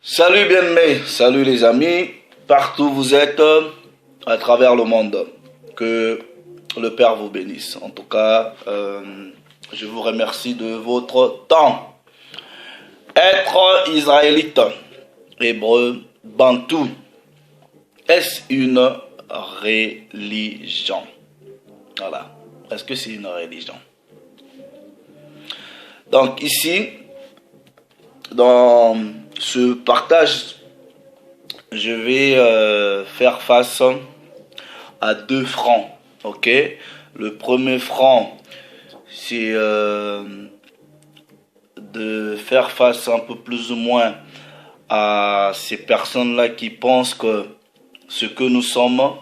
Salut bien-aimés, salut les amis, partout où vous êtes à travers le monde. Que le Père vous bénisse. En tout cas, je vous remercie de votre temps. Être israélite, hébreu, bantou, est-ce une religion? Voilà. Est-ce que c'est une religion? Donc ici, dans ce partage, je vais faire face à deux fronts. Ok, le premier front, c'est de faire face un peu plus ou moins à ces personnes-là qui pensent que ce que nous sommes,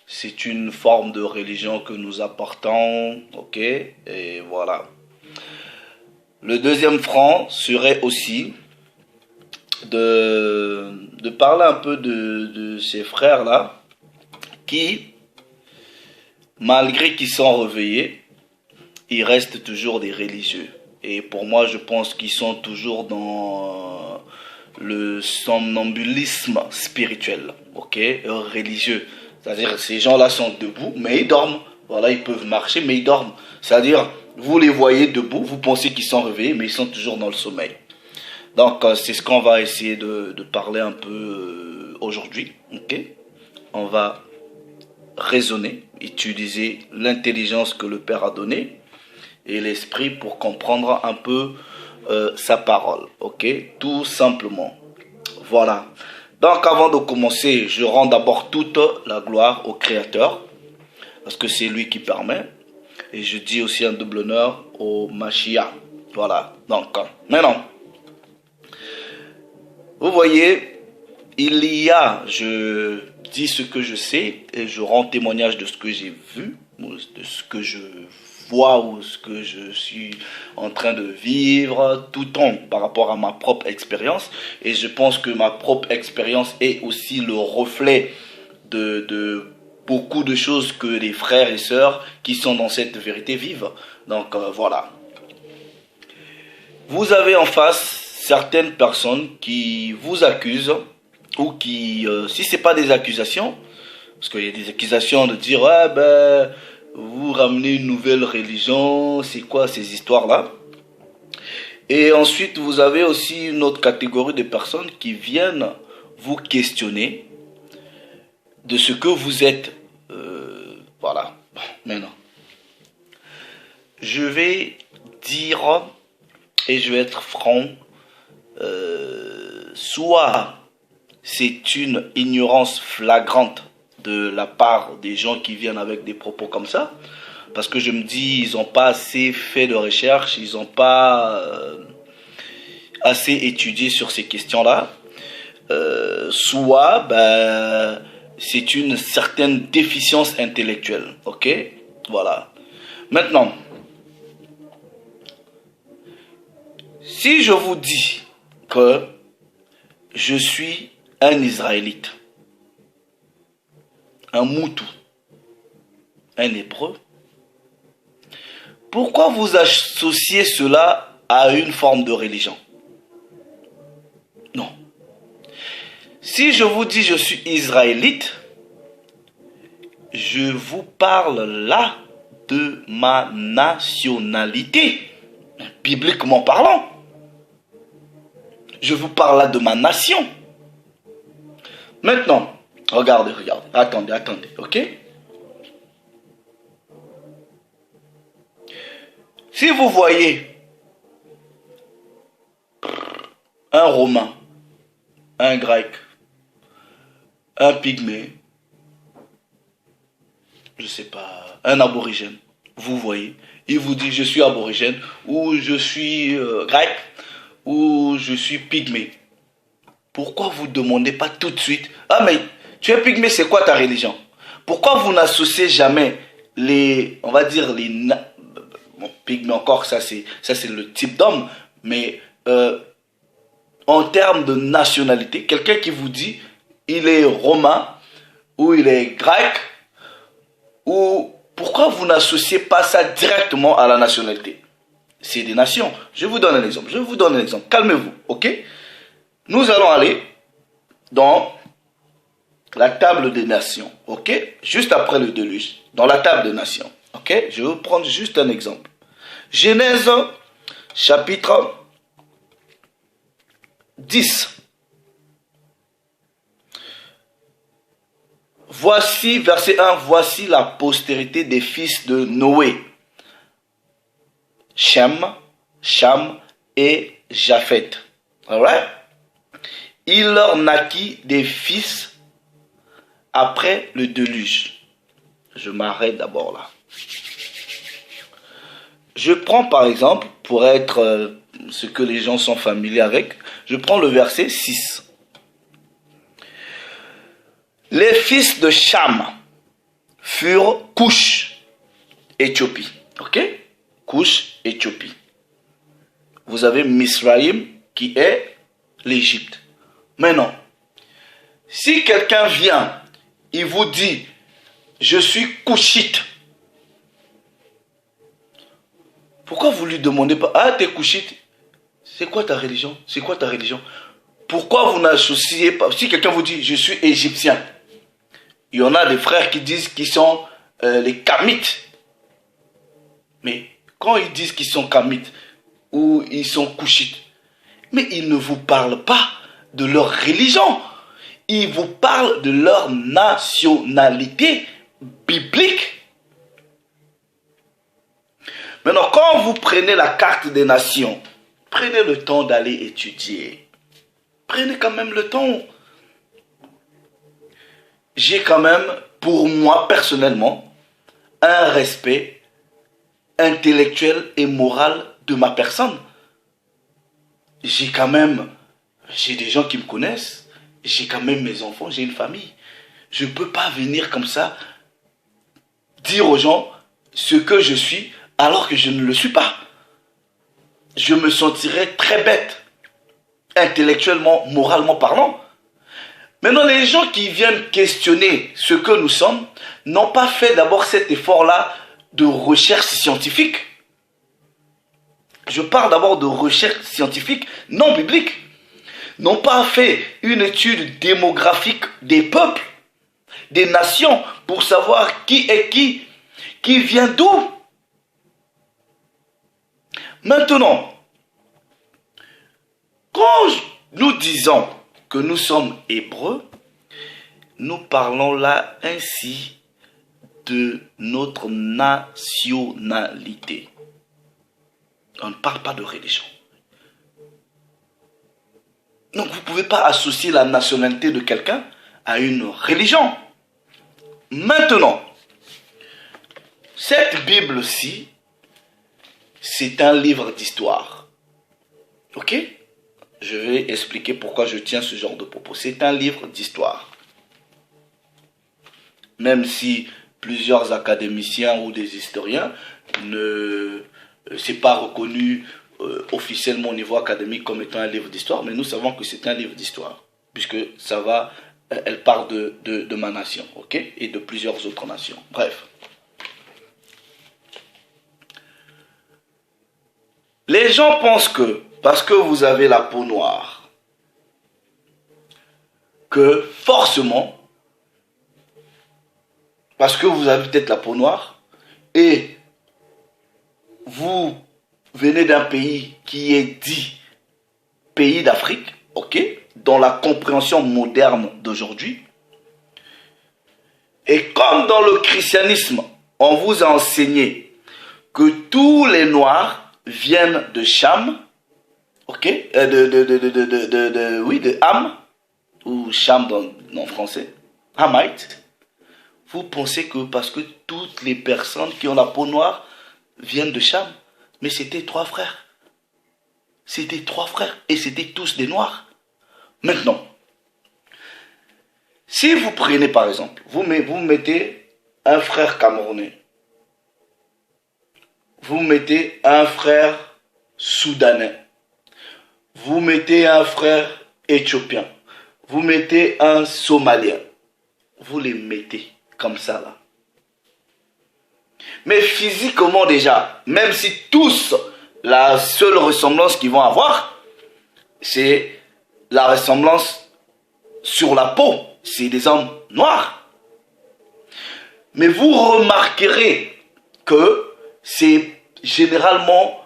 c'est une forme de religion que nous apportons. Ok, et voilà. Le deuxième front serait aussi de parler un peu de ces frères-là qui, malgré qu'ils sont réveillés, ils restent toujours des religieux. Et pour moi, je pense qu'ils sont toujours dans le somnambulisme spirituel, ok, religieux. C'est-à-dire ces gens-là sont debout, mais ils dorment. Voilà, ils peuvent marcher, mais ils dorment. C'est-à-dire, vous les voyez debout, vous pensez qu'ils sont réveillés, mais ils sont toujours dans le sommeil. Donc, c'est ce qu'on va essayer de parler un peu aujourd'hui. Ok, on va raisonner, utiliser l'intelligence que le Père a donnée et l'esprit pour comprendre un peu sa parole. Ok, tout simplement. Voilà. Donc, avant de commencer, je rends d'abord toute la gloire au Créateur, parce que c'est lui qui permet. Et je dis aussi un double honneur au Mashiach. Voilà. Donc, maintenant, vous voyez, je dis ce que je sais et je rends témoignage de ce que j'ai vu, de ce que je vois ou ce que je suis en train de vivre tout le temps par rapport à ma propre expérience. Et je pense que ma propre expérience est aussi le reflet de beaucoup de choses que les frères et sœurs qui sont dans cette vérité vivent. Donc voilà. Vous avez en face certaines personnes qui vous accusent ou qui, si ce n'est pas des accusations, parce qu'il y a des accusations de dire ouais, ben, vous ramenez une nouvelle religion, c'est quoi ces histoires-là? Et ensuite, vous avez aussi une autre catégorie de personnes qui viennent vous questionner de ce que vous êtes. Voilà. Bon, maintenant, je vais dire, et je vais être franc, soit c'est une ignorance flagrante de la part des gens qui viennent avec des propos comme ça, parce que je me dis, ils n'ont pas assez fait de recherche, ils n'ont pas assez étudié sur ces questions-là, soit ben, c'est une certaine déficience intellectuelle, ok? Voilà. Maintenant, si je vous dis que je suis un Israélite, un Moutou, un Hébreu, pourquoi vous associez cela à une forme de religion? Non. Si je vous dis je suis Israélite, je vous parle là de ma nationalité, bibliquement parlant. Je vous parle là de ma nation. Maintenant, regardez, attendez, ok? Si vous voyez un Romain, un Grec, un Pygmée, je sais pas, un aborigène, vous voyez, il vous dit je suis aborigène, ou je suis grec, ou je suis Pygmée. Pourquoi vous ne demandez pas tout de suite, ah mais tu es Pygmée, c'est quoi ta religion? Pourquoi vous n'associez jamais les, on va dire les, bon, Pygmée encore, ça c'est le type d'homme, mais en termes de nationalité, quelqu'un qui vous dit il est romain, ou il est grec, ou pourquoi vous n'associez pas ça directement à la nationalité? C'est des nations. Je vous donne un exemple. Calmez-vous, ok? Nous allons aller dans la table des nations, ok? Juste après le déluge, dans la table des nations, ok? Je vais vous prendre juste un exemple. Genèse, chapitre 10. Voici, verset 1, voici la postérité des fils de Noé. Shem, Cham et Japhet. Alright? Il leur naquit des fils après le déluge. Je m'arrête d'abord là. Je prends par exemple, pour être ce que les gens sont familiers avec, je prends le verset 6. Les fils de Cham furent Cush, Éthiopie. Ok? Cush, Éthiopie. Vous avez Misraïm qui est l'Égypte. Maintenant, si quelqu'un vient, il vous dit, je suis Cushite. Pourquoi vous lui demandez pas, ah, t'es Cushite? C'est quoi ta religion? C'est quoi ta religion? Pourquoi vous n'associez pas? Si quelqu'un vous dit, je suis égyptien, il y en a des frères qui disent qu'ils sont les Kamites. Mais quand ils disent qu'ils sont Kamites ou ils sont Kushites, mais ils ne vous parlent pas de leur religion. Ils vous parlent de leur nationalité biblique. Maintenant, quand vous prenez la carte des nations, prenez le temps d'aller étudier. Prenez quand même le temps. J'ai quand même, pour moi personnellement, un respect intellectuel et moral de ma personne. J'ai des gens qui me connaissent, j'ai quand même mes enfants, j'ai une famille. Je ne peux pas venir comme ça dire aux gens ce que je suis alors que je ne le suis pas. Je me sentirais très bête, intellectuellement, moralement parlant. Maintenant, les gens qui viennent questionner ce que nous sommes n'ont pas fait d'abord cet effort-là de recherche scientifique. Je parle d'abord de recherche scientifique non biblique. N'ont pas fait une étude démographique des peuples, des nations, pour savoir qui est qui vient d'où. Maintenant, quand nous disons que nous sommes hébreux, nous parlons là ainsi de notre nationalité. On ne parle pas de religion. Donc vous ne pouvez pas associer la nationalité de quelqu'un à une religion. Maintenant, cette Bible-ci, c'est un livre d'histoire. Ok? Je vais expliquer pourquoi je tiens ce genre de propos. C'est un livre d'histoire. Même si plusieurs académiciens ou des historiens c'est pas reconnu officiellement au niveau académique comme étant un livre d'histoire, mais nous savons que c'est un livre d'histoire, puisque elle parle de ma nation, ok, et de plusieurs autres nations. Bref. Les gens pensent que, parce que vous avez la peau noire, que forcément, parce que vous avez peut-être la peau noire, et vous venez d'un pays qui est dit pays d'Afrique, ok, dans la compréhension moderne d'aujourd'hui. Et comme dans le christianisme, on vous a enseigné que tous les noirs viennent de Cham, ok, de Ham, ou Cham en français, Hamite. Vous pensez que parce que toutes les personnes qui ont la peau noire viennent de Cham, mais c'était 3 frères. C'était 3 frères et c'était tous des noirs. Maintenant, si vous prenez par exemple, vous mettez un frère camerounais, vous mettez un frère soudanais, vous mettez un frère éthiopien, vous mettez un somalien, vous les mettez comme ça là. Mais physiquement déjà, même si tous, la seule ressemblance qu'ils vont avoir, c'est la ressemblance sur la peau, c'est des hommes noirs. Mais vous remarquerez que c'est généralement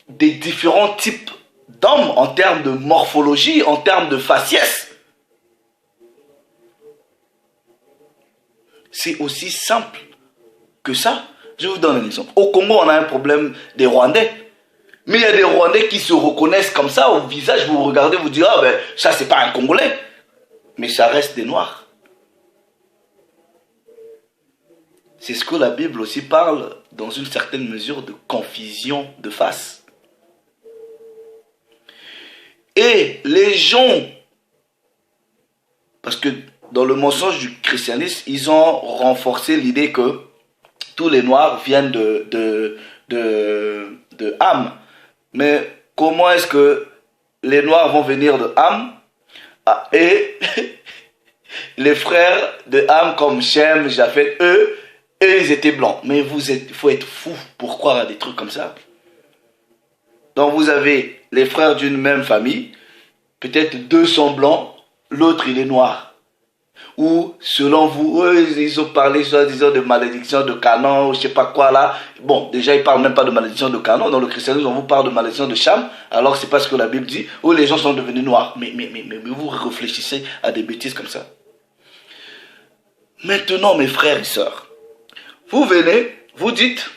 des différents types d'hommes en termes de morphologie, en termes de faciès. C'est aussi simple que ça. Je vous donne un exemple. Au Congo, on a un problème des Rwandais. Mais il y a des Rwandais qui se reconnaissent comme ça au visage. Vous regardez, vous dites, ah ben ça c'est pas un Congolais. Mais ça reste des Noirs. C'est ce que la Bible aussi parle dans une certaine mesure de confusion de face. Et les gens, parce que dans le mensonge du christianisme, ils ont renforcé l'idée que tous les Noirs viennent de Ham. Mais comment est-ce que les Noirs vont venir de Ham et les frères de Ham comme Shem, Japheth, eux, ils étaient blancs. Mais il faut être fou pour croire à des trucs comme ça. Donc vous avez les frères d'une même famille, peut-être deux sont blancs, l'autre il est noir. Ou selon vous, eux, ils ont parlé soi-disant de malédiction de Canaan, ou je sais pas quoi là. Bon, déjà ils parlent même pas de malédiction de Canaan. Dans le christianisme, on vous parle de malédiction de Cham. Alors c'est pas ce que la Bible dit, où les gens sont devenus noirs. Mais vous réfléchissez à des bêtises comme ça. Maintenant mes frères et sœurs, vous venez, vous dites,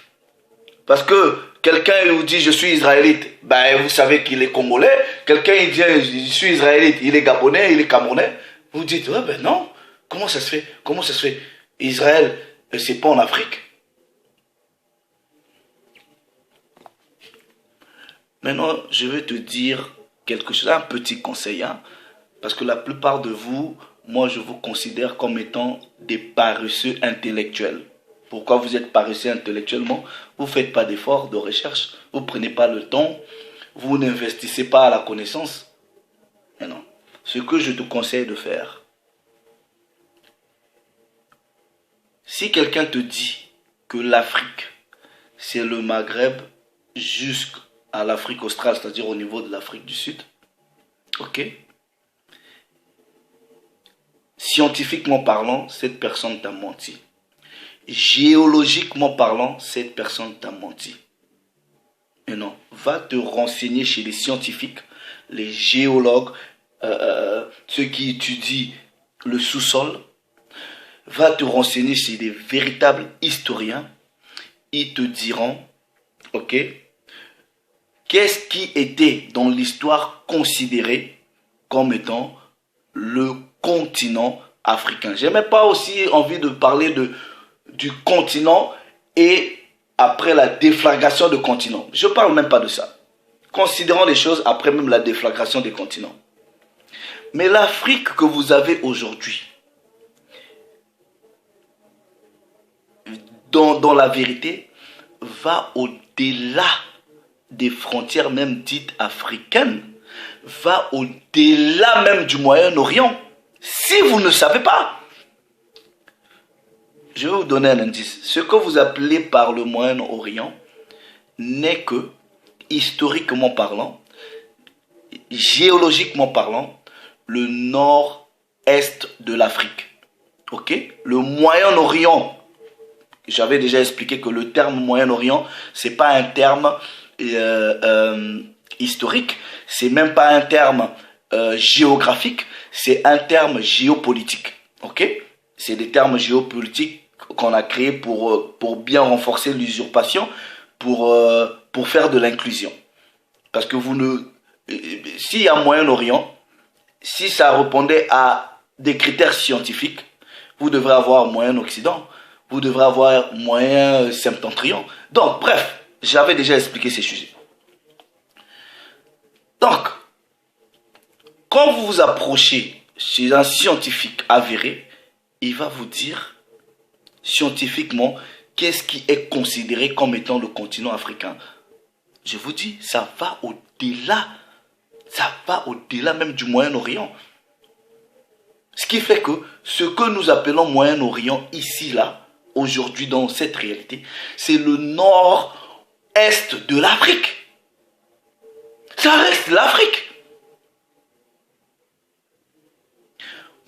parce que quelqu'un vous dit je suis israélite, ben vous savez qu'il est congolais. Quelqu'un il dit je suis israélite, il est gabonais, il est camerounais. Vous dites ouais ben non, comment ça se fait? Comment ça se fait? Israël, c'est pas en Afrique. Maintenant, je vais te dire quelque chose, un petit conseil, hein, parce que la plupart de vous, moi je vous considère comme étant des paresseux intellectuels. Pourquoi vous êtes paresseux intellectuellement? Vous ne faites pas d'efforts de recherche, vous ne prenez pas le temps, vous n'investissez pas à la connaissance. Mais non, ce que je te conseille de faire, si quelqu'un te dit que l'Afrique, c'est le Maghreb jusqu'à l'Afrique australe, c'est-à-dire au niveau de l'Afrique du Sud, ok? Scientifiquement parlant, cette personne t'a menti. Géologiquement parlant, cette personne t'a menti. Mais non, va te renseigner chez les scientifiques, les géologues, ceux qui étudient le sous-sol. Va te renseigner chez des véritables historiens. Ils te diront, ok, qu'est-ce qui était dans l'histoire considéré comme étant le continent africain. J'ai même pas aussi envie de parler du continent et après la déflagration de continents. Je ne parle même pas de ça. Considérons les choses après même la déflagration des continents. Mais l'Afrique que vous avez aujourd'hui, dans la vérité, va au-delà des frontières même dites africaines, va au-delà même du Moyen-Orient. Si vous ne savez pas, je vais vous donner un indice. Ce que vous appelez par le Moyen-Orient n'est que, historiquement parlant, géologiquement parlant, le nord-est de l'Afrique. Ok? Le Moyen-Orient, j'avais déjà expliqué que le terme Moyen-Orient, c'est pas un terme historique, c'est même pas un terme géographique, c'est un terme géopolitique. Ok? C'est des termes géopolitiques qu'on a créés pour bien renforcer l'usurpation, pour faire de l'inclusion. Parce que s'il y a Moyen-Orient, si ça répondait à des critères scientifiques, vous devrez avoir Moyen-Occident, vous devrez avoir Moyen-Septentrion. Donc, bref, j'avais déjà expliqué ces sujets. Donc, quand vous vous approchez chez un scientifique avéré, il va vous dire scientifiquement qu'est-ce qui est considéré comme étant le continent africain. Je vous dis, ça va au-delà. Ça va au-delà même du Moyen-Orient. Ce qui fait que ce que nous appelons Moyen-Orient ici, là, aujourd'hui dans cette réalité, c'est le nord-est de l'Afrique. Ça reste l'Afrique.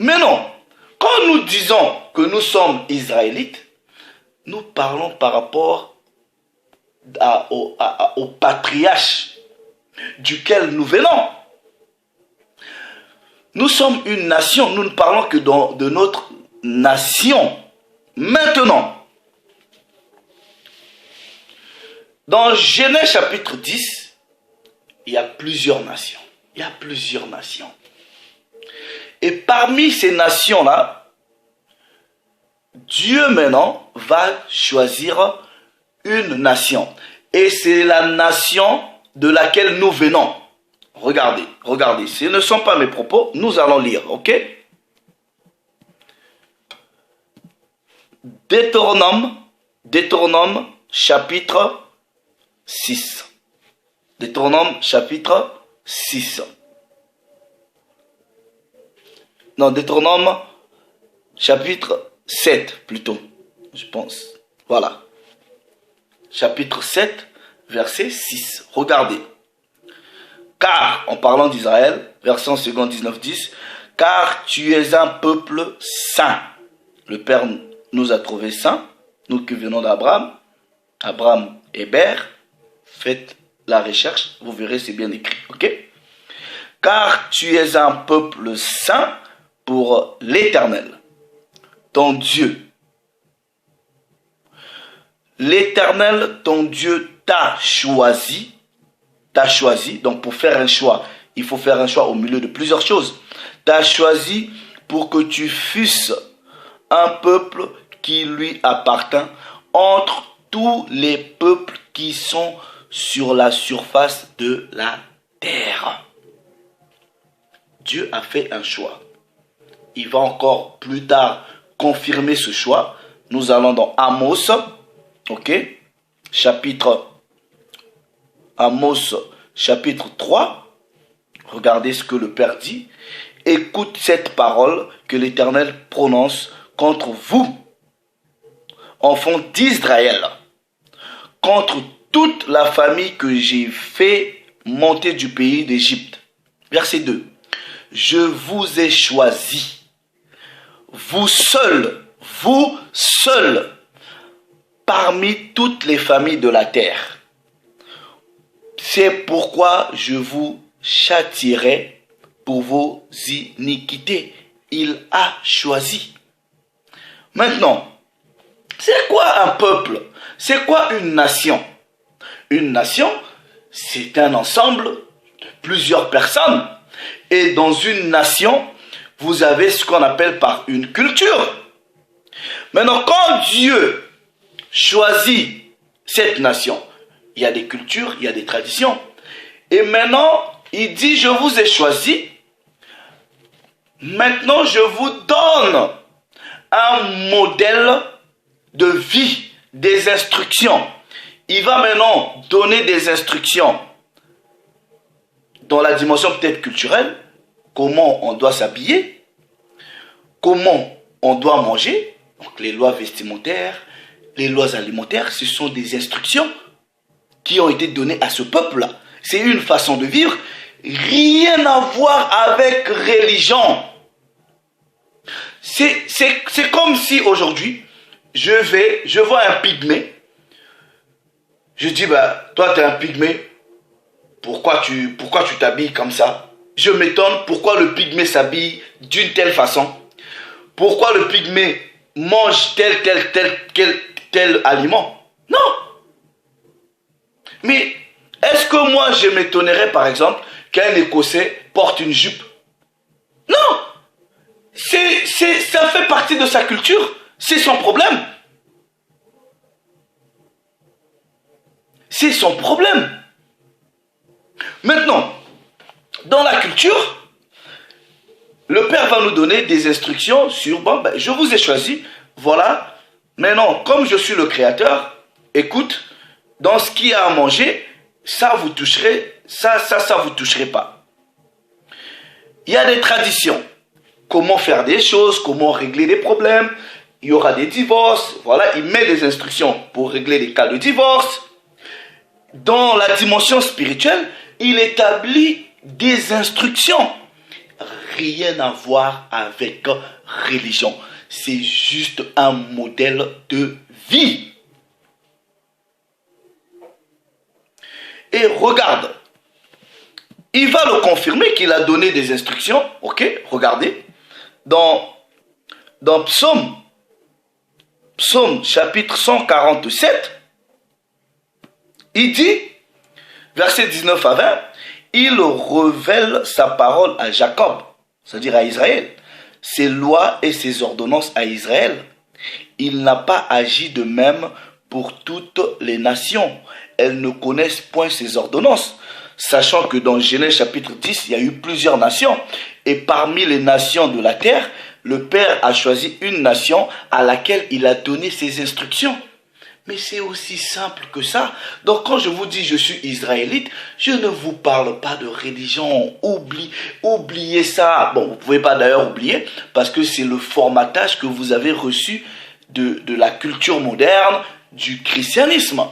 Mais non, quand nous disons que nous sommes Israélites, nous parlons par rapport au patriarche duquel nous venons. Nous sommes une nation, nous ne parlons que de notre nation. Maintenant, dans Genèse chapitre 10, il y a plusieurs nations. Il y a plusieurs nations. Et parmi ces nations-là, Dieu maintenant va choisir une nation. Et c'est la nation de laquelle nous venons. Regardez, regardez. Ce ne sont pas mes propos. Nous allons lire, ok? Deutéronome chapitre 6. Deutéronome chapitre 6. Non, Deutéronome chapitre 7 plutôt, je pense. Voilà. Chapitre 7, verset 6. Regardez. Car, en parlant d'Israël, verset 2 19, 10, car tu es un peuple saint. Le Père nous a trouvés saints, nous qui venons d'Abraham, Abraham Hébert, faites la recherche, vous verrez, c'est bien écrit, ok? Car tu es un peuple saint pour l'Éternel, ton Dieu. L'Éternel, ton Dieu, t'a choisi, donc pour faire un choix, il faut faire un choix au milieu de plusieurs choses. T'a choisi pour que tu fusses un peuple qui lui appartient entre tous les peuples qui sont sur la surface de la terre. Dieu a fait un choix. Il va encore plus tard confirmer ce choix. Nous allons dans Amos, ok, Amos chapitre 3. Regardez ce que le Père dit. Écoute cette parole que l'Éternel prononce contre vous, enfants d'Israël, contre toute la famille que j'ai fait monter du pays d'Égypte. Verset 2. Je vous ai choisi, vous seuls, parmi toutes les familles de la terre. C'est pourquoi je vous châtierai pour vos iniquités. Il a choisi. Maintenant, c'est quoi un peuple? C'est quoi une nation? Une nation, c'est un ensemble de plusieurs personnes. Et dans une nation, vous avez ce qu'on appelle par une culture. Maintenant, quand Dieu choisit cette nation, il y a des cultures, il y a des traditions. Et maintenant, il dit, je vous ai choisi. Maintenant, je vous donne un modèle de vie, des instructions. Il va maintenant donner des instructions dans la dimension peut-être culturelle, comment on doit s'habiller, comment on doit manger, donc les lois vestimentaires, les lois alimentaires, ce sont des instructions qui ont été données à ce peuple-là. C'est une façon de vivre, rien à voir avec religion. C'est comme si aujourd'hui, je vois un pygmée, je dis, bah, toi tu es un pygmée, pourquoi tu t'habilles comme ça? Je m'étonne pourquoi le pygmée s'habille d'une telle façon. Pourquoi le pygmée mange tel aliment? Non. Mais est-ce que moi je m'étonnerais par exemple qu'un Écossais porte une jupe? Non. Ça fait partie de sa culture. C'est son problème. C'est son problème. Maintenant, dans la culture, le Père va nous donner des instructions sur, bon, ben, je vous ai choisi, voilà, maintenant, comme je suis le Créateur, écoute, dans ce qu'il y a à manger, ça vous toucherez, ça vous toucherez pas. Il y a des traditions, comment faire des choses, comment régler des problèmes, il y aura des divorces, voilà, il met des instructions pour régler les cas de divorce. Dans la dimension spirituelle, il établit des instructions. rien à voir avec religion. C'est juste un modèle de vie. Et regarde, il va le confirmer qu'il a donné des instructions. Ok, regardez. Dans Psaume chapitre 147, il dit, versets 19 à 20, il révèle sa parole à Jacob, c'est-à-dire à Israël, ses lois et ses ordonnances à Israël. Il n'a pas agi de même pour toutes les nations. Elles ne connaissent point ses ordonnances, sachant que dans Genèse chapitre 10, il y a eu plusieurs nations. Et parmi les nations de la terre, le Père a choisi une nation à laquelle il a donné ses instructions. Mais c'est aussi simple que ça. Donc quand je vous dis je suis israélite, je ne vous parle pas de religion. Oubliez ça. Bon, vous ne pouvez pas d'ailleurs oublier, parce que c'est le formatage que vous avez reçu de la culture moderne, du christianisme.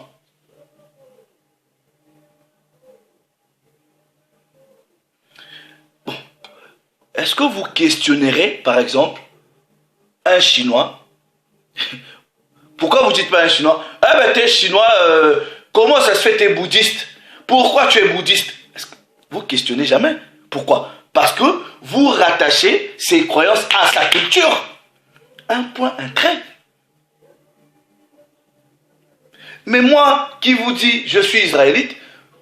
Bon. Est-ce que vous questionnerez, par exemple, un Chinois? Pourquoi vous dites pas un Chinois? Ah ben t'es Chinois, comment ça se fait t'es bouddhiste? Pourquoi tu es bouddhiste? Vous questionnez jamais. Pourquoi? Parce que vous rattachez ces croyances à sa culture. Un point, un trait. Mais moi qui vous dis je suis israélite,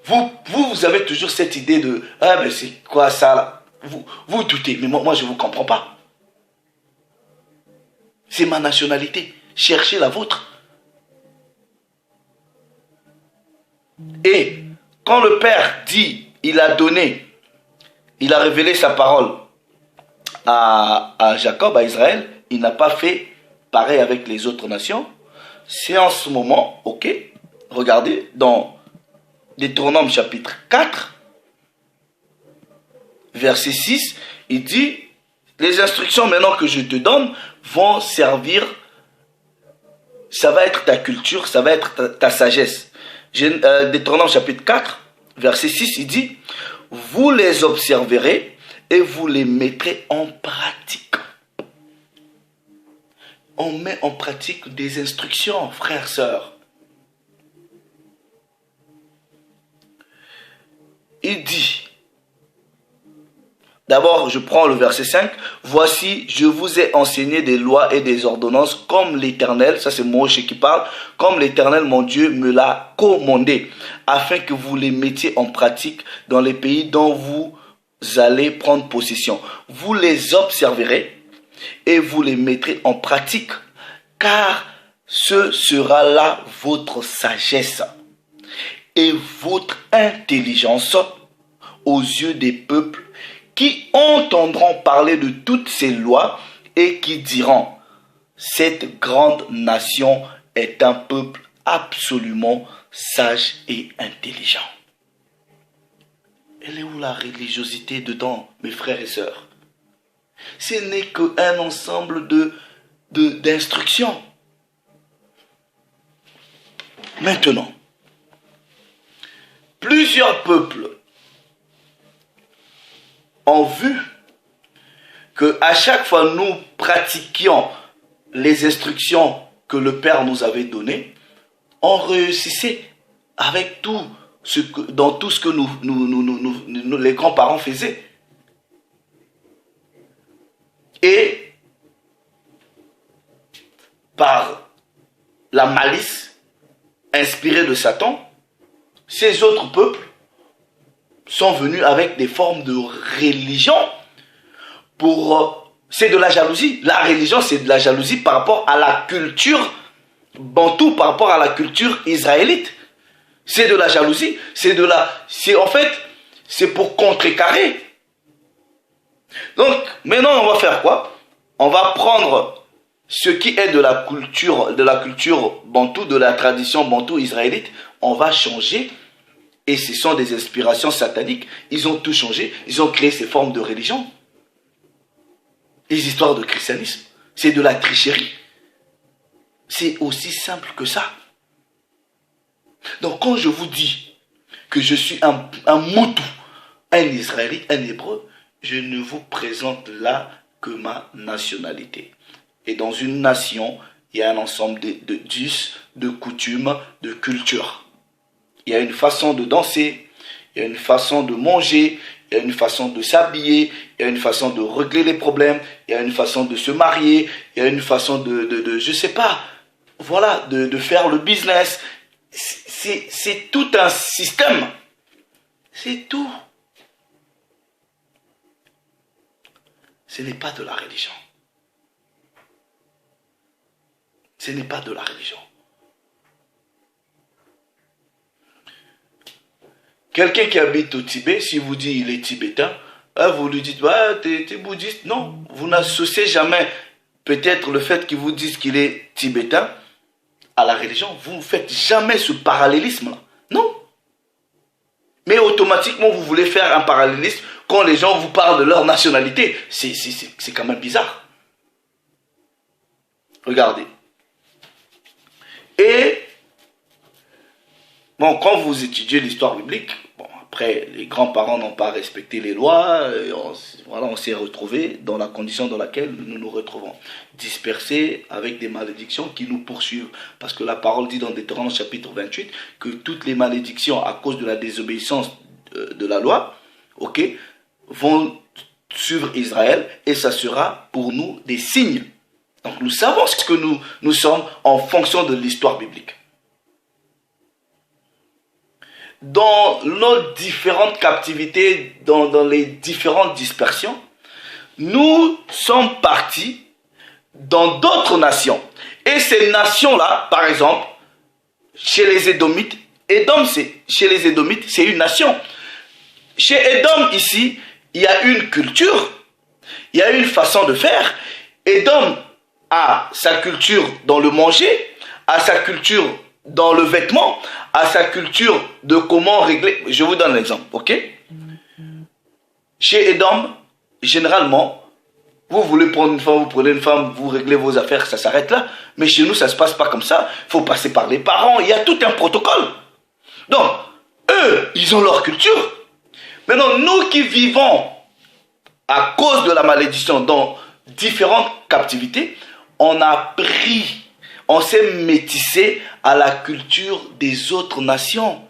vous avez toujours cette idée de ah ben c'est quoi ça là? Vous doutez, mais moi je ne vous comprends pas. C'est ma nationalité. Cherchez la vôtre. Et quand le Père dit, il a révélé sa parole à Jacob, à Israël, il n'a pas fait pareil avec les autres nations. C'est en ce moment, ok, regardez, dans Deutéronome chapitre 4, verset 6, il dit, les instructions maintenant que je te donne vont servir, ça va être ta culture, ça va être ta sagesse. Deutéronome chapitre 4, verset 6, il dit, vous les observerez et vous les mettrez en pratique. On met en pratique des instructions, frères, sœurs. Il dit, d'abord je prends le verset 5, voici je vous ai enseigné des lois et des ordonnances comme l'Éternel, ça c'est Moïse qui parle, comme l'Éternel mon Dieu me l'a commandé, afin que vous les mettiez en pratique dans les pays dont vous allez prendre possession. Vous les observerez et vous les mettrez en pratique, car ce sera là votre sagesse et votre intelligence aux yeux des peuples qui entendront parler de toutes ces lois et qui diront, cette grande nation est un peuple absolument sage et intelligent. Elle est où la religiosité dedans, mes frères et sœurs? Ce n'est qu'un ensemble d'instructions. Maintenant, plusieurs peuples ont vu que à chaque fois nous pratiquions les instructions que le Père nous avait données, on réussissait avec dans tout ce que nous les grands-parents faisaient. Et par la malice inspirée de Satan, ces autres peuples sont venus avec des formes de religion c'est de la jalousie. La religion, c'est de la jalousie par rapport à la culture bantou, par rapport à la culture israélite. C'est de la jalousie. En fait, c'est pour contrecarrer. Donc, maintenant, on va faire quoi? On va prendre ce qui est de la culture bantou, de la tradition bantou israélite. On va changer. Et ce sont des inspirations sataniques. Ils ont tout changé. Ils ont créé ces formes de religion. Les histoires de christianisme. C'est de la tricherie. C'est aussi simple que ça. Donc quand je vous dis que je suis un moutou, un israélite, un hébreu, je ne vous présente là que ma nationalité. Et dans une nation, il y a un ensemble d'us, de coutumes, de cultures. Il y a une façon de danser, il y a une façon de manger, il y a une façon de s'habiller, il y a une façon de régler les problèmes, il y a une façon de se marier, il y a une façon je sais pas, voilà, de faire le business. C'est tout un système. C'est tout. Ce n'est pas de la religion. Ce n'est pas de la religion. Quelqu'un qui habite au Tibet, si vous dites il est tibétain, vous lui dites, t'es bouddhiste. Non, vous n'associez jamais peut-être le fait qu'il vous dise qu'il est tibétain à la religion. Vous ne faites jamais ce parallélisme-là. Non. Mais automatiquement, vous voulez faire un parallélisme quand les gens vous parlent de leur nationalité. C'est quand même bizarre. Regardez. Et, bon, quand vous étudiez l'histoire biblique, bon, après, les grands-parents n'ont pas respecté les lois, et on s'est retrouvés dans la condition dans laquelle nous nous retrouvons, dispersés avec des malédictions qui nous poursuivent. Parce que la parole dit dans Deutéronome chapitre 28 que toutes les malédictions à cause de la désobéissance de la loi, ok, vont suivre Israël et ça sera pour nous des signes. Donc nous savons ce que nous sommes en fonction de l'histoire biblique. Dans nos différentes captivités, dans les différentes dispersions, nous sommes partis dans d'autres nations. Et ces nations-là, par exemple, chez les Édomites, chez les Édomites, c'est une nation. Chez Édom, ici, il y a une culture, il y a une façon de faire. Édom a sa culture dans le manger, a sa culture dans le vêtement, a sa culture de comment régler. Je vous donne un exemple, ok? Chez Édom, généralement, vous voulez prendre une femme, vous prenez une femme, vous réglez vos affaires, ça s'arrête là. Mais chez nous, ça ne se passe pas comme ça. Il faut passer par les parents, il y a tout un protocole. Donc, eux, ils ont leur culture. Maintenant, nous qui vivons à cause de la malédiction dans différentes captivités, on a pris, on s'est métissé à la culture des autres nations.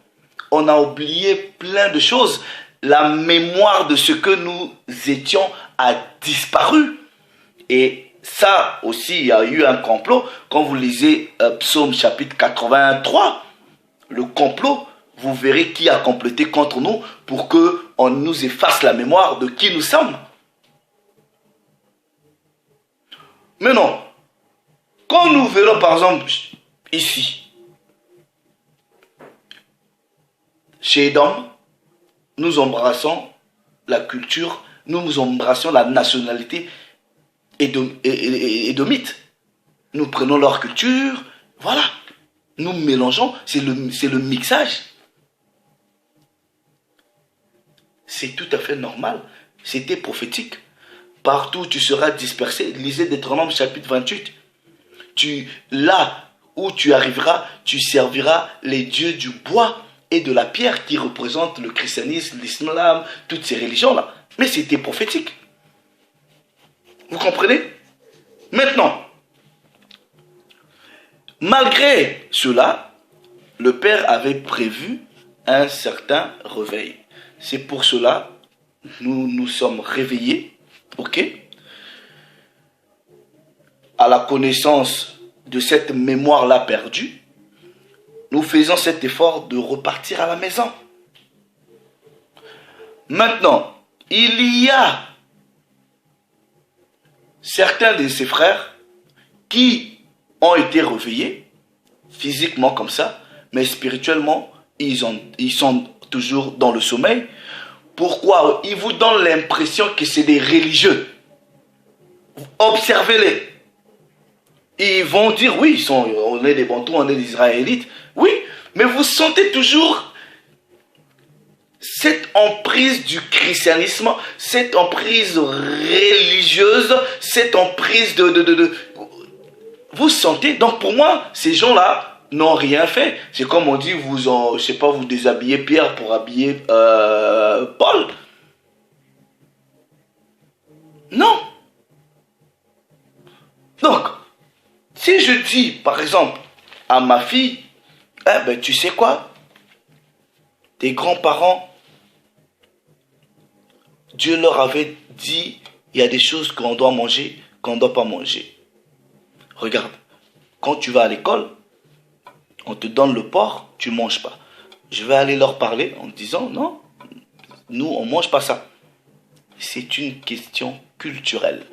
On a oublié plein de choses. La mémoire de ce que nous étions a disparu. Et ça aussi, il y a eu un complot. Quand vous lisez Psaume chapitre 83, le complot, vous verrez qui a comploté contre nous pour qu'on nous efface la mémoire de qui nous sommes. Mais non. Quand nous verrons par exemple ici, chez Édom, nous embrassons la culture, nous embrassons la nationalité édomite. Nous prenons leur culture, voilà. Nous mélangeons, c'est le mixage. C'est tout à fait normal. C'était prophétique. Partout tu seras dispersé. Lisez Deutéronome chapitre 28. Là où tu arriveras, tu serviras les dieux du bois et de la pierre qui représentent le christianisme, l'islam, toutes ces religions-là. Mais c'était prophétique. Vous comprenez? Maintenant, malgré cela, le Père avait prévu un certain réveil. C'est pour cela nous nous sommes réveillés, ok, à la connaissance de cette mémoire-là perdue. Nous faisons cet effort de repartir à la maison. Maintenant, il y a certains de ses frères qui ont été réveillés, physiquement comme ça, mais spirituellement, ils sont toujours dans le sommeil. Pourquoi? Ils vous donnent l'impression que c'est des religieux. Observez-les. Ils vont dire, oui, on est des Bantous, on est des Israélites. Oui, mais vous sentez toujours cette emprise du christianisme, cette emprise religieuse, cette emprise Vous sentez, donc pour moi, ces gens-là n'ont rien fait. C'est comme on dit, je sais pas, vous déshabillez Pierre pour habiller Paul. Non. Donc, si je dis, par exemple, à ma fille, eh ben, tu sais quoi? Tes grands-parents, Dieu leur avait dit, il y a des choses qu'on doit manger, qu'on ne doit pas manger. Regarde, quand tu vas à l'école, on te donne le porc, tu ne manges pas. Je vais aller leur parler en disant, non, nous, on ne mange pas ça. C'est une question culturelle.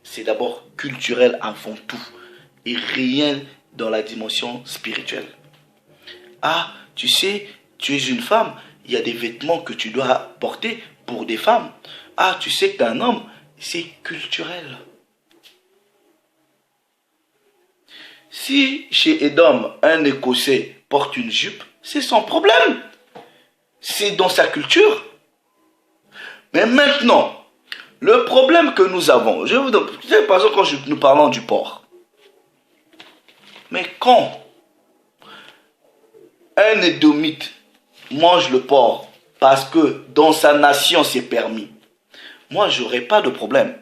C'est d'abord culturel avant tout. Et rien dans la dimension spirituelle. Ah, tu sais, tu es une femme, il y a des vêtements que tu dois porter pour des femmes. Ah, tu sais que tu es un homme, c'est culturel. Si chez Edom, un Écossais porte une jupe, c'est son problème. C'est dans sa culture. Mais maintenant, le problème que nous avons, je vous donne, par exemple, quand nous parlons du porc. Mais quand un Édomite mange le porc parce que dans sa nation c'est permis, moi j'aurais pas de problème.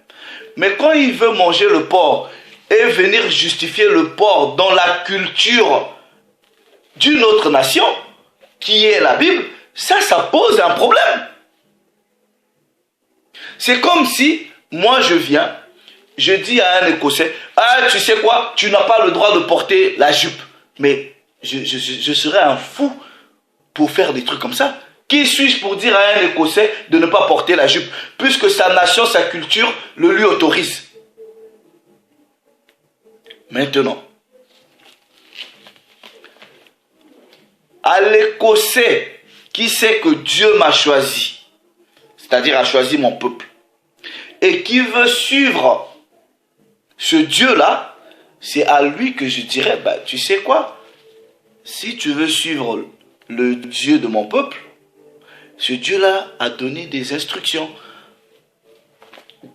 Mais quand il veut manger le porc et venir justifier le porc dans la culture d'une autre nation, qui est la Bible, ça pose un problème. C'est comme si, moi je viens, je dis à un Écossais, ah tu sais quoi, tu n'as pas le droit de porter la jupe. Mais je serais un fou pour faire des trucs comme ça. Qui suis-je pour dire à un Écossais de ne pas porter la jupe, puisque sa nation, sa culture le lui autorise. Maintenant, à l'Écossais qui sait que Dieu m'a choisi, c'est-à-dire a choisi mon peuple, et qui veut suivre ce Dieu-là, c'est à lui que je dirais, bah, tu sais quoi, si tu veux suivre le Dieu de mon peuple, ce Dieu-là a donné des instructions.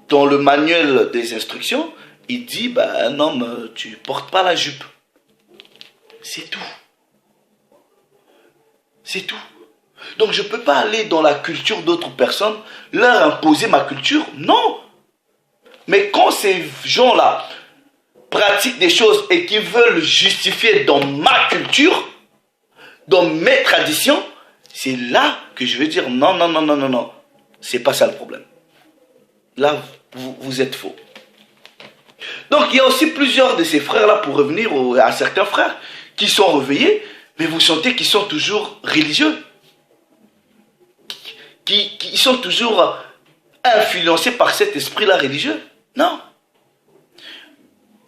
Dans le manuel des instructions, il dit, bah, un homme, tu ne portes pas la jupe. C'est tout. C'est tout. Donc je ne peux pas aller dans la culture d'autres personnes, leur imposer ma culture. Non. Mais quand ces gens-là pratiquent des choses et qui veulent justifier dans ma culture, dans mes traditions, c'est là que je vais dire non, non, non, non, non, non. C'est pas ça le problème. Là, vous êtes faux. Donc, il y a aussi plusieurs de ces frères-là, pour revenir à certains frères, qui sont réveillés, mais vous sentez qu'ils sont toujours religieux. Qui sont toujours influencés par cet esprit-là religieux. Non.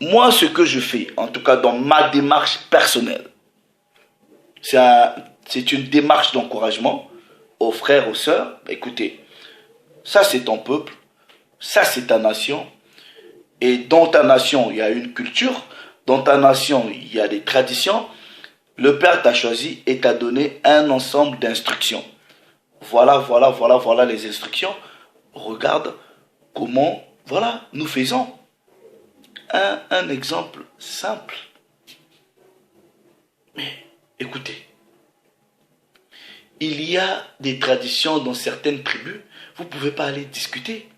Moi, ce que je fais, en tout cas dans ma démarche personnelle, c'est une démarche d'encouragement aux frères, aux sœurs. Écoutez, ça c'est ton peuple, ça c'est ta nation, et dans ta nation il y a une culture, dans ta nation il y a des traditions. Le Père t'a choisi et t'a donné un ensemble d'instructions. Voilà les instructions. Regarde comment, voilà, nous faisons. Un exemple simple. Mais écoutez, il y a des traditions dans certaines tribus, vous ne pouvez pas aller discuter.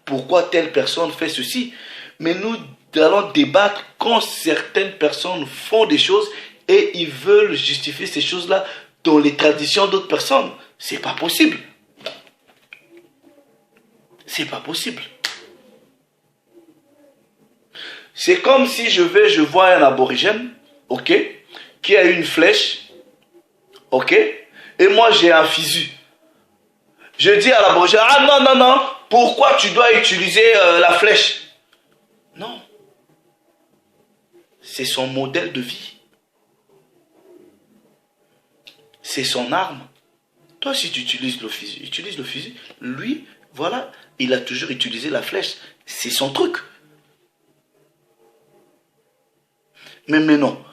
Pourquoi telle personne fait ceci? Mais nous allons débattre quand certaines personnes font des choses et ils veulent justifier ces choses-là dans les traditions d'autres personnes. C'est pas possible. C'est pas possible. C'est comme si je vois un aborigène, ok, qui a une flèche, ok, et moi j'ai un fusil. Je dis à l'aborigène, ah non, non, non, pourquoi tu dois utiliser la flèche? Non. C'est son modèle de vie. C'est son arme. Toi, si tu utilises le fusil, utilise le fusil. Lui, voilà, il a toujours utilisé la flèche. C'est son truc. Mais non,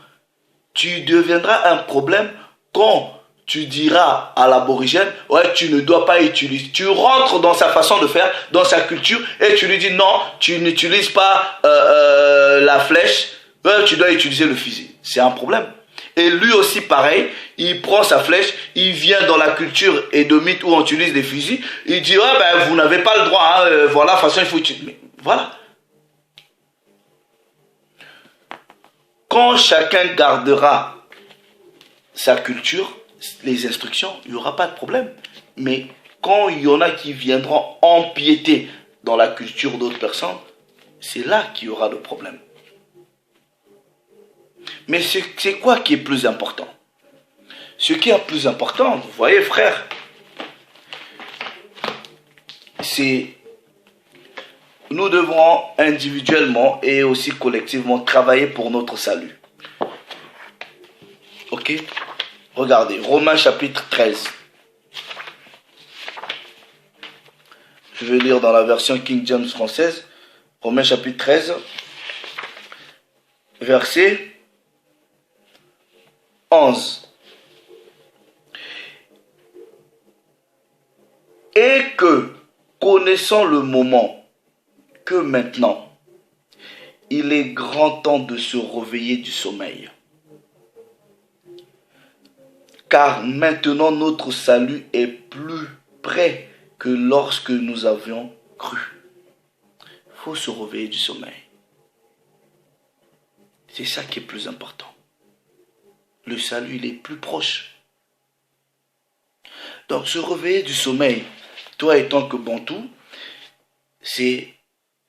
tu deviendras un problème quand tu diras à l'aborigène, ouais, tu ne dois pas utiliser. Tu rentres dans sa façon de faire, dans sa culture, et tu lui dis non, tu n'utilises pas la flèche, tu dois utiliser le fusil. C'est un problème. Et lui aussi, pareil, il prend sa flèche, il vient dans la culture édomite où on utilise des fusils, il dit, ah ben, vous n'avez pas le droit, hein, voilà, de toute façon, il faut tuer. Mais, voilà. Quand chacun gardera sa culture, les instructions, il n'y aura pas de problème. Mais quand il y en a qui viendront empiéter dans la culture d'autres personnes, c'est là qu'il y aura le problème. Mais c'est quoi qui est plus important? Ce qui est plus important, vous voyez frère, c'est nous devons individuellement et aussi collectivement travailler pour notre salut. Ok? Regardez, Romains chapitre 13. Je vais lire dans la version King James française. Romains chapitre 13, verset 11. Et que, connaissant le moment, que maintenant, il est grand temps de se réveiller du sommeil. Car maintenant notre salut est plus près que lorsque nous avions cru. Il faut se réveiller du sommeil. C'est ça qui est plus important. Le salut, il est plus proche. Donc, se réveiller du sommeil, toi étant que Bantou, c'est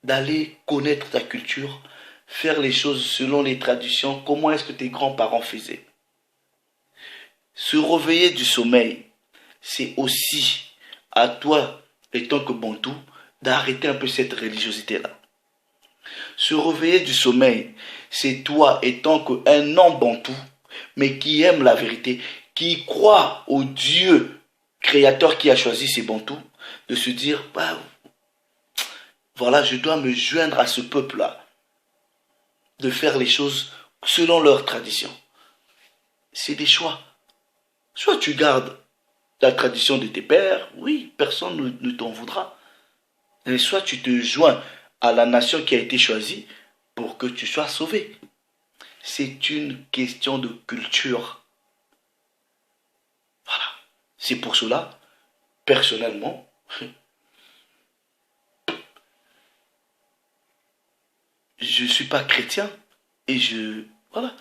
d'aller connaître ta culture, faire les choses selon les traditions, comment est-ce que tes grands-parents faisaient. Se réveiller du sommeil, c'est aussi à toi, étant que Bantou, d'arrêter un peu cette religiosité-là. Se réveiller du sommeil, c'est toi, étant qu'un homme Bantou, mais qui aime la vérité, qui croit au Dieu créateur qui a choisi ces Bantous, de se dire, bah, voilà, je dois me joindre à ce peuple-là, de faire les choses selon leur tradition. C'est des choix. Soit tu gardes la tradition de tes pères, oui, personne ne t'en voudra. Et soit tu te joins à la nation qui a été choisie pour que tu sois sauvé. C'est une question de culture. Voilà. C'est pour cela, personnellement, je ne suis pas chrétien et voilà.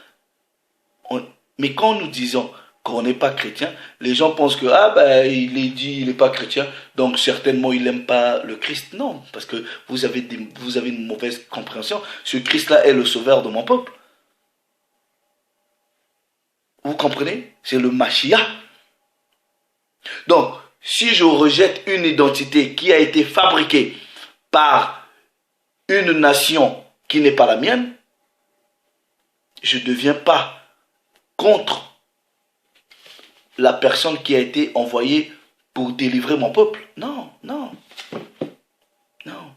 Mais quand nous disons qu'on n'est pas chrétien, les gens pensent que il est dit il n'est pas chrétien, donc certainement il n'aime pas le Christ. Non, parce que vous avez une mauvaise compréhension. Ce Christ-là est le sauveur de mon peuple. Vous comprenez? C'est le Mashiach. Donc, si je rejette une identité qui a été fabriquée par une nation qui n'est pas la mienne, je ne deviens pas contre la personne qui a été envoyée pour délivrer mon peuple. Non, non, non.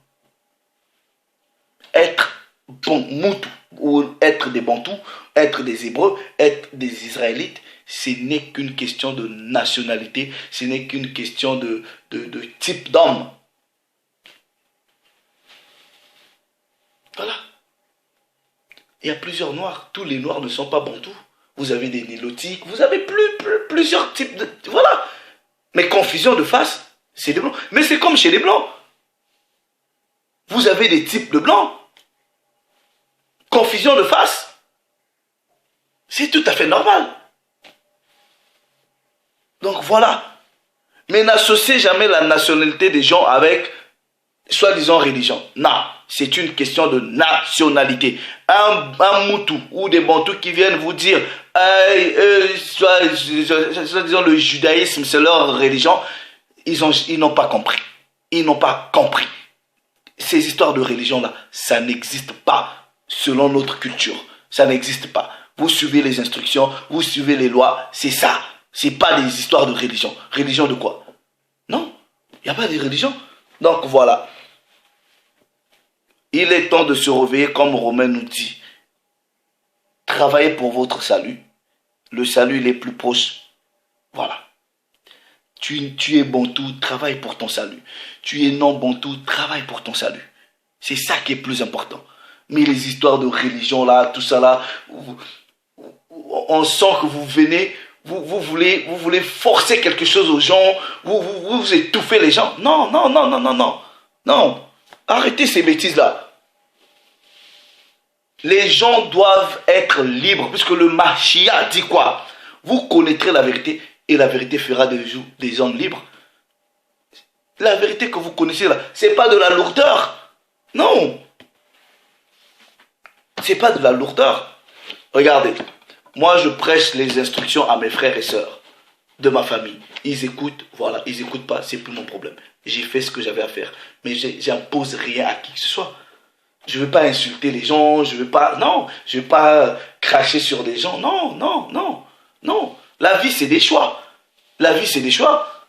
Être Moutou, ou être des Bantous, être des Hébreux, être des Israélites, ce n'est qu'une question de nationalité, ce n'est qu'une question de type d'homme. Voilà. Il y a plusieurs noirs. Tous les noirs ne sont pas Bantous. Vous avez des Nilotiques, vous avez plusieurs types de... Voilà. Mais confusion de face, c'est des blancs. Mais c'est comme chez les blancs. Vous avez des types de blancs. Confusion de face, c'est tout à fait normal. Donc voilà. Mais n'associez jamais la nationalité des gens avec soi-disant religion. Non, c'est une question de nationalité. Un Moutou ou des Bantous qui viennent vous dire soi-disant le judaïsme c'est leur religion, ils n'ont pas compris. Ils n'ont pas compris. Ces histoires de religion là, ça n'existe pas selon notre culture. Ça n'existe pas. Vous suivez les instructions, vous suivez les lois, c'est ça. C'est pas des histoires de religion. Religion de quoi? Non, il n'y a pas de religion. Donc voilà. Il est temps de se réveiller comme Romain nous dit. Travaillez pour votre salut. Le salut, il est plus proche. Voilà. Tu es Bantou, travaille pour ton salut. Tu es non Bantou, travaille pour ton salut. C'est ça qui est plus important. Mais les histoires de religion là, tout ça là, on sent que vous venez, vous voulez forcer quelque chose aux gens, vous étouffez les gens. Non, non, non, non, non, non. Non. Arrêtez ces bêtises-là. Les gens doivent être libres, puisque le Mashiach dit quoi? Vous connaîtrez la vérité, et la vérité fera des hommes libres. La vérité que vous connaissez là, c'est pas de la lourdeur. Non. C'est pas de la lourdeur. Regardez, moi je prêche les instructions à mes frères et sœurs de ma famille. Ils écoutent, voilà, ils écoutent pas, c'est plus mon problème. J'ai fait ce que j'avais à faire. Mais j'impose rien à qui que ce soit. Je ne veux pas insulter les gens, je veux pas, non, je veux pas cracher sur des gens. Non, non, non, non. La vie c'est des choix. La vie c'est des choix.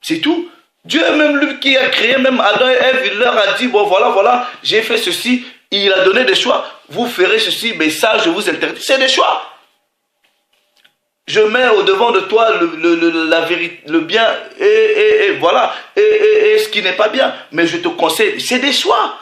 C'est tout. Dieu même lui qui a créé, même Adam et Ève, il leur a dit, bon voilà, voilà, j'ai fait ceci, il a donné des choix. Vous ferez ceci, mais ça je vous interdis. C'est des choix. Je mets au devant de toi la vérité, le bien et voilà, et ce qui n'est pas bien. Mais je te conseille, c'est des choix.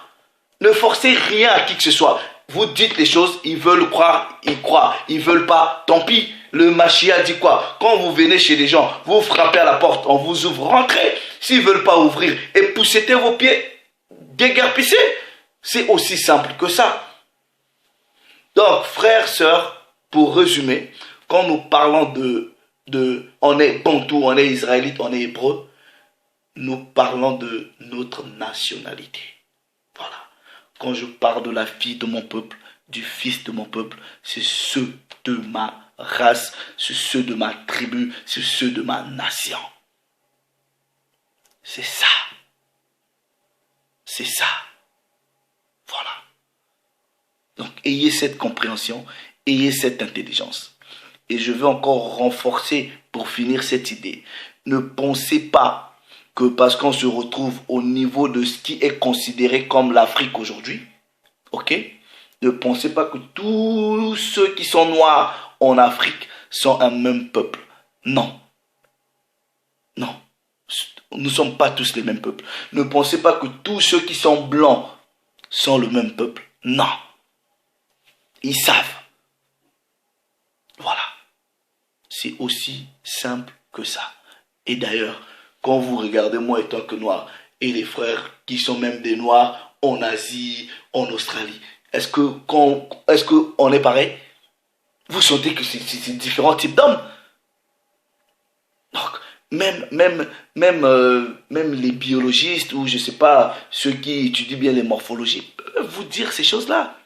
Ne forcez rien à qui que ce soit. Vous dites les choses, ils veulent croire, ils croient. Ils veulent pas, tant pis. Le Mashiach dit quoi? Quand vous venez chez les gens, vous frappez à la porte, on vous ouvre, rentrez. S'ils veulent pas ouvrir, et poussez vos pieds, déguerpissez. C'est aussi simple que ça. Donc, frères, sœurs, pour résumer, quand nous parlons on est bantou, on est israélite, on est hébreu, nous parlons de notre nationalité. Voilà. Quand je parle de la fille de mon peuple, du fils de mon peuple, c'est ceux de ma race, c'est ceux de ma tribu, c'est ceux de ma nation. C'est ça. C'est ça. Voilà. Donc, ayez cette compréhension, ayez cette intelligence. Et je veux encore renforcer pour finir cette idée. Ne pensez pas que parce qu'on se retrouve au niveau de ce qui est considéré comme l'Afrique aujourd'hui, ok? Ne pensez pas que tous ceux qui sont noirs en Afrique sont un même peuple. Non. Non. Nous ne sommes pas tous les mêmes peuples. Ne pensez pas que tous ceux qui sont blancs sont le même peuple. Non. Ils savent. Voilà. C'est aussi simple que ça. Et d'ailleurs, quand vous regardez moi étant que noir, et les frères qui sont même des noirs en Asie, en Australie, est-ce qu'on est pareil? Vous sentez que c'est différents types d'hommes. Donc, même les biologistes ou je sais pas, ceux qui étudient bien les morphologies, peuvent vous dire ces choses-là.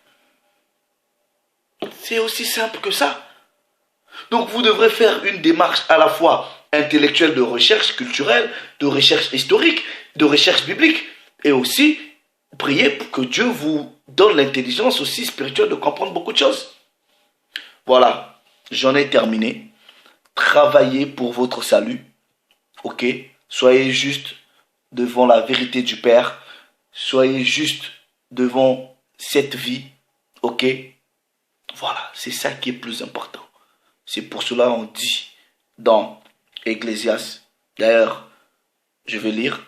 C'est aussi simple que ça. Donc vous devrez faire une démarche à la fois intellectuelle de recherche culturelle, de recherche historique, de recherche biblique, et aussi prier pour que Dieu vous donne l'intelligence aussi spirituelle de comprendre beaucoup de choses. Voilà, j'en ai terminé. Travaillez pour votre salut, ok? Soyez juste devant la vérité du Père, soyez juste devant cette vie, ok? Voilà, c'est ça qui est plus important. C'est pour cela qu'on dit dans Ecclésiaste, d'ailleurs, je vais lire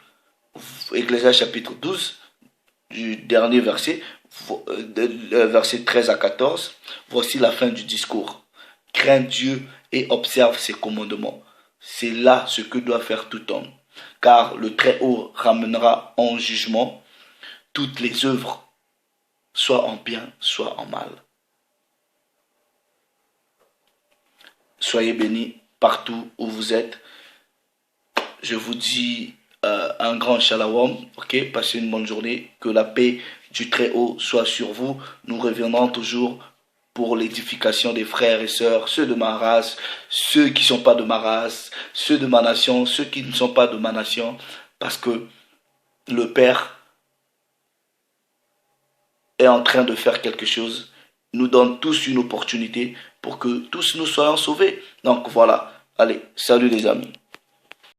Ecclésiaste chapitre 12, du dernier verset, verset 13 à 14, voici la fin du discours. Crains Dieu et observe ses commandements. C'est là ce que doit faire tout homme, car le Très-Haut ramènera en jugement toutes les œuvres, soit en bien, soit en mal. Soyez bénis partout où vous êtes. Je vous dis un grand shalom. Ok, passez une bonne journée. Que la paix du Très-Haut soit sur vous. Nous reviendrons toujours pour l'édification des frères et sœurs, ceux de ma race, ceux qui ne sont pas de ma race, ceux de ma nation, ceux qui ne sont pas de ma nation. Parce que le Père est en train de faire quelque chose. Nous donne tous une opportunité pour que tous nous soyons sauvés. Donc voilà, allez, salut les amis.